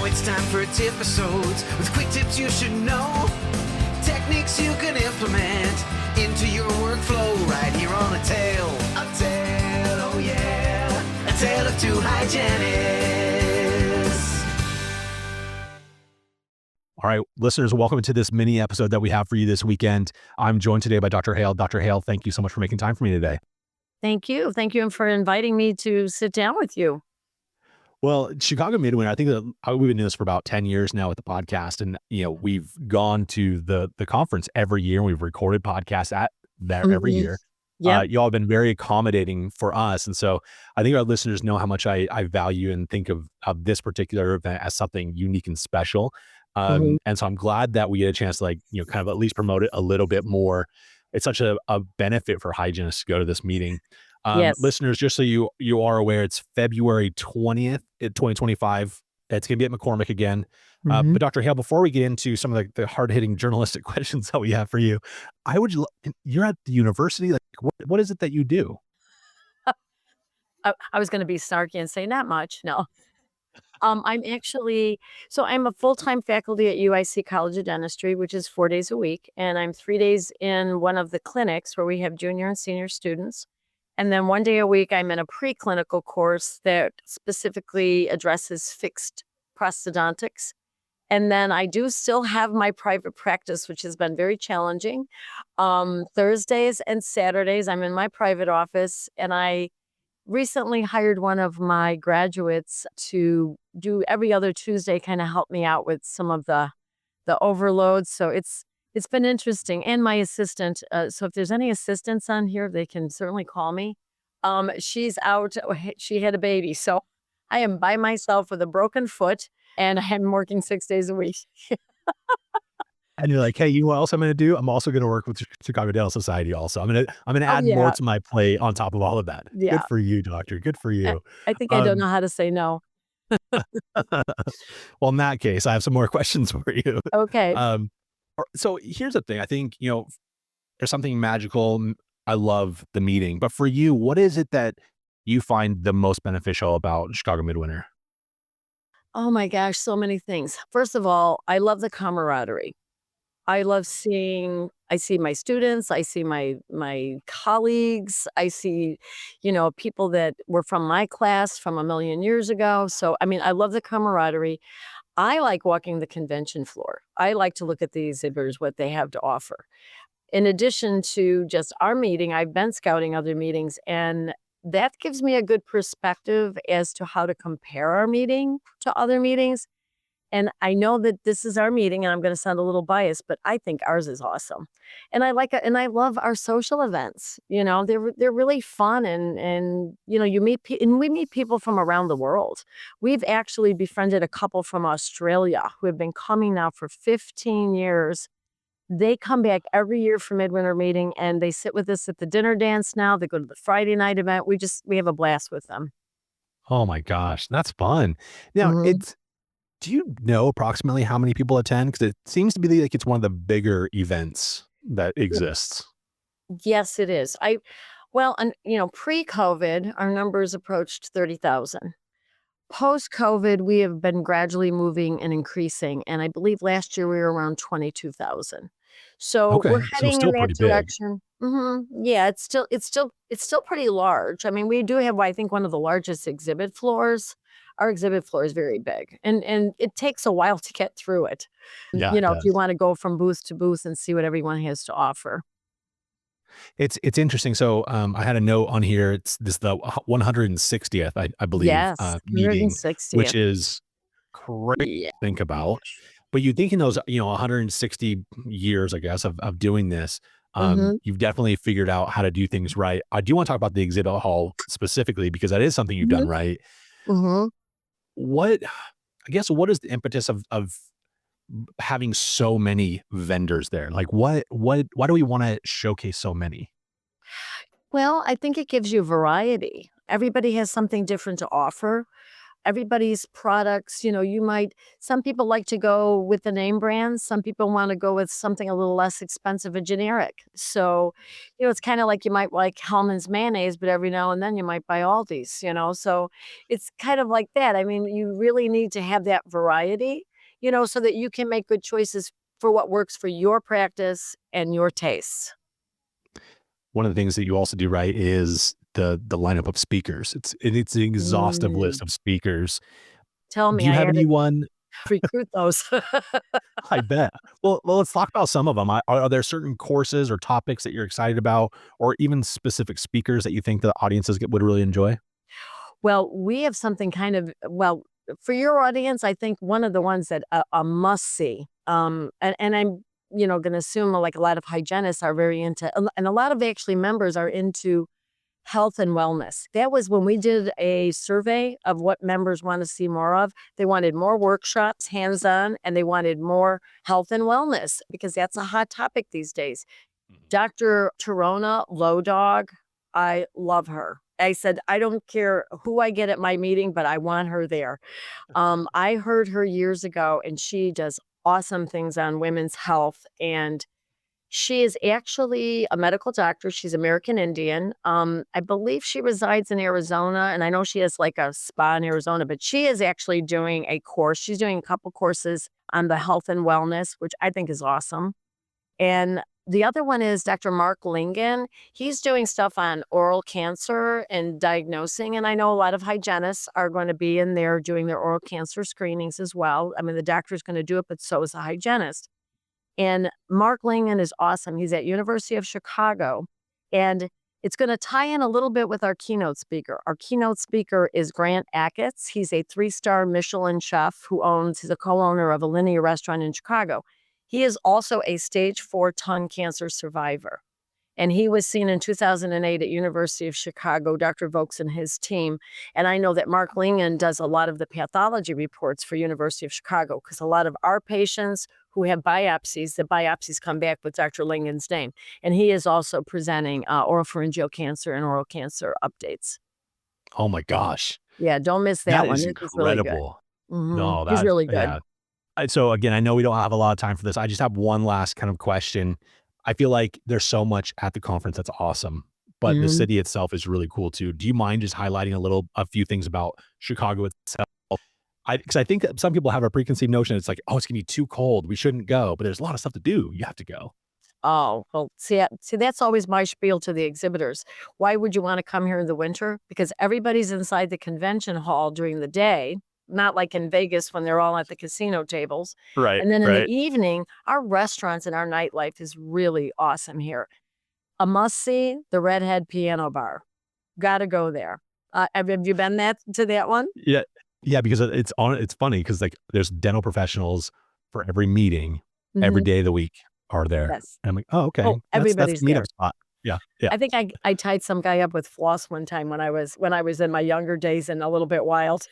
Now it's time for tip-episodes with quick tips you should know. Techniques you can implement into your workflow right here on A Tale, oh yeah, A Tale of Two Hygienists. All right, listeners, welcome to this mini episode that we have for you this weekend. I'm joined today by Dr. Hale. Dr. Hale, thank you so much for making time for me today. Thank you. Thank you for inviting me to sit down with you. Well, Chicago Midwinter, I think that we've been doing this for about 10 years now with the podcast. And, we've gone to the conference every year. And we've recorded podcasts at there every year. Yep. Y'all have been very accommodating for us. And so I think our listeners know how much I value and think of this particular event as something unique and special. And so I'm glad that we get a chance to kind of at least promote it a little bit more. It's such a benefit for hygienists to go to this meeting. Yes. Listeners, just so you are aware, it's February 20th, 2025. It's going to be at McCormick again. But Dr. Hale, before we get into some of the hard-hitting journalistic questions that we have for you, you're at the university. Like, what is it that you do? I was going to be snarky and say not much. No. I'm a full-time faculty at UIC College of Dentistry, which is 4 days a week. And I'm 3 days in one of the clinics where we have junior and senior students. And then 1 day a week, I'm in a preclinical course that specifically addresses fixed prosthodontics. And then I do still have my private practice, which has been very challenging. Thursdays and Saturdays, I'm in my private office, and I recently hired one of my graduates to do every other Tuesday, kind of help me out with some of the overload. So it's been interesting. And my assistant, so if there's any assistants on here, they can certainly call me. She's out. She had a baby. So I am by myself with a broken foot, and I'm working 6 days a week. And you're like, hey, you know what else I'm going to do? I'm also going to work with Chicago Dental Society also. I'm going to add more to my plate on top of all of that. Yeah. Good for you, doctor. Good for you. I think I don't know how to say no. Well, in that case, I have some more questions for you. Okay. So here's the thing. I think, there's something magical. I love the meeting. But for you, what is it that you find the most beneficial about Chicago Midwinter? Oh my gosh, so many things. First of all, I love the camaraderie. I see my students, I see my colleagues, I see, people that were from my class from a million years ago. So, I love the camaraderie. I like walking the convention floor. I like to look at the exhibitors, what they have to offer. In addition to just our meeting, I've been scouting other meetings, and that gives me a good perspective as to how to compare our meeting to other meetings. And I know that this is our meeting, and I'm going to sound a little biased, but I think ours is awesome. And I love our social events. They're really fun, and you meet and we meet people from around the world. We've actually befriended a couple from Australia who have been coming now for 15 years. They come back every year for Midwinter meeting, and they sit with us at the dinner dance now. They go to the Friday night event. We have a blast with them. Oh my gosh, that's fun. Now, do you know approximately how many people attend? Because it seems to be like it's one of the bigger events that exists. Yes, it is. Pre-COVID, our numbers approached 30,000. Post-COVID, we have been gradually moving and increasing, and I believe last year we were around 22,000. So we're heading in that direction. Yeah, it's still pretty large. We do have, I think, one of the largest exhibit floors. Our exhibit floor is very big, and it takes a while to get through it. Yeah, if you want to go from booth to booth and see what everyone has to offer. It's interesting. So I had a note on here. It's the 160th, I believe, Yes, meeting, 160th. which is crazy to think about. But you think in those 160 years, I guess, of doing this, you've definitely figured out how to do things right. I do want to talk about the exhibit hall specifically because that is something you've done right. What is the impetus of having so many vendors there? Like why do we want to showcase so many? Well, I think it gives you variety. Everybody has something different to offer. everybody's products, some people like to go with the name brands. Some people want to go with something a little less expensive, a generic. So, it's kind of like you might like Hellman's mayonnaise, but every now and then you might buy Aldi's, So it's kind of like that. I mean, you really need to have that variety, so that you can make good choices for what works for your practice and your tastes. One of the things that you also do right is the lineup of speakers. It's an exhaustive list Mm, of speakers. Tell Do me, you I have had to anyone? recruit those. I bet. Well, let's talk about some of them. Are there certain courses or topics that you're excited about, or even specific speakers that you think the audiences would really enjoy? Well, we have something for your audience, I think one of the ones that a must see, and I'm, going to assume like a lot of hygienists are very into, and a lot of actually members are into health and wellness. That was when we did a survey of what members want to see more of. They wanted more workshops, hands-on, and they wanted more health and wellness because that's a hot topic these days. Dr. Torona Low Dog, I love her. I said, I don't care who I get at my meeting, but I want her there. I heard her years ago, and she does awesome things on women's health. And she is actually a medical doctor. She's American Indian. I believe she resides in Arizona, and I know she has like a spa in Arizona, but she is actually doing a course. She's doing a couple courses on the health and wellness, which I think is awesome. And the other one is Dr. Mark Lingen. He's doing stuff on oral cancer and diagnosing. And I know a lot of hygienists are going to be in there doing their oral cancer screenings as well. I mean, the doctor's going to do it, but so is the hygienist. And Mark Lingen is awesome. He's at University of Chicago. And it's going to tie in a little bit with our keynote speaker. Our keynote speaker is Grant Achatz. He's a 3-star Michelin chef he's a co-owner of a linear restaurant in Chicago. He is also a stage 4 tongue cancer survivor. And he was seen in 2008 at University of Chicago, Dr. Vokes and his team. And I know that Mark Lingen does a lot of the pathology reports for University of Chicago because a lot of our patients who have biopsies, the biopsies come back with Dr. Lingen's name. And he is also presenting oropharyngeal cancer and oral cancer updates. Oh my gosh. Yeah, don't miss that That one. is This is really good. incredible. Mhm. No, He's that's really good. yeah. So again, I know we don't have a lot of time for this. I just have one last kind of question. I feel like there's so much at the conference that's awesome, but the Mhm. city itself is really cool too. Do you mind just highlighting a few things about Chicago itself? Because I think that some people have a preconceived notion. It's like, oh, it's gonna be too cold. We shouldn't go. But there's a lot of stuff to do. You have to go. Oh, well, see, that's always my spiel to the exhibitors. Why would you want to come here in the winter? Because everybody's inside the convention hall during the day, not like in Vegas when they're all at the casino tables. Right, And then in the right. evening, our restaurants and our nightlife is really awesome here. A must see, the Redhead Piano Bar. Got to go there. Have you been to that one? Yeah, yeah. Because it's funny because like there's dental professionals for every meeting, every Hmm. day of the week are there. Yes. And I'm like, oh, okay, Oh, that's everybody's the meetup there. spot. Yeah, yeah. I think I tied some guy up with floss one time when I was in my younger days and a little bit wild.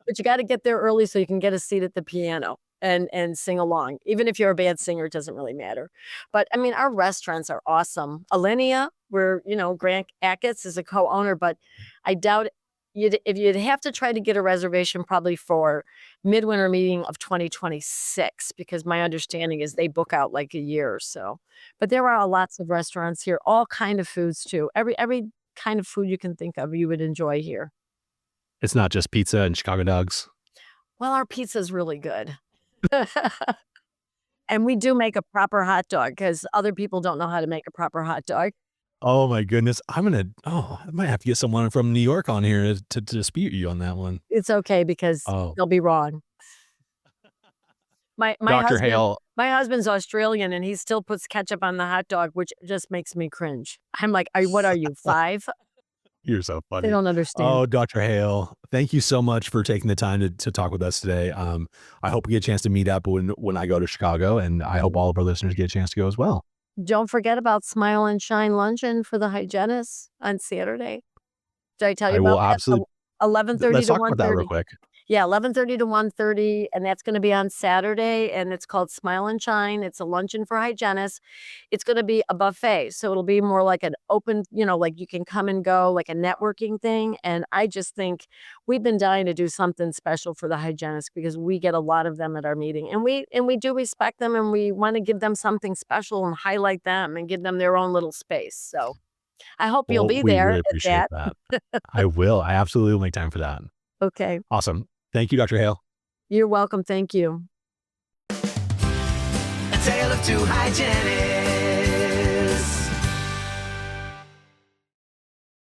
But you gotta get there early so you can get a seat at the piano and sing along. Even if you're a bad singer, it doesn't really matter. But, I mean, our restaurants are awesome. Alinea, where, Grant Achatz is a co-owner, but I doubt you'd have to try to get a reservation probably for Midwinter meeting of 2026 because my understanding is they book out like a year or so. But there are lots of restaurants here, all kind of foods too. Every kind of food you can think of, you would enjoy here. It's not just pizza and Chicago dogs. Well, our pizza's really good. And we do make a proper hot dog because other people don't know how to make a proper hot dog. Oh my goodness. I might have to get someone from New York on here to dispute you on that one. It's okay because Oh, they'll be wrong. My Dr. husband Hale, my husband's Australian, and he still puts ketchup on the hot dog, which just makes me cringe. I'm like, what are you, 5?" you're so They funny. don't understand. Oh, Dr. Hale, thank you so much for taking the time to talk with us today. I hope we get a chance to meet up when I go to Chicago, and I hope all of our listeners get a chance to go as well. Don't forget about Smile and Shine luncheon for the hygienists on Saturday. Did I tell you I will about that? absolutely. 11:30 Let's to talk about that real 1:30. quick. Yeah, 11:30 to 1:30, and that's gonna be on Saturday, and it's called Smile and Shine. It's a luncheon for hygienists. It's gonna be a buffet, so it'll be more like an open, like you can come and go, like a networking thing, and I just think we've been dying to do something special for the hygienists because we get a lot of them at our meeting, and we do respect them, and we wanna give them something special and highlight them and give them their own little space, so I hope you'll Well, be we there really at appreciate that. that. I will. I absolutely will make time for that. Okay. Awesome. Thank you, Dr. Hale. You're welcome, thank you. A tale of two hygienists.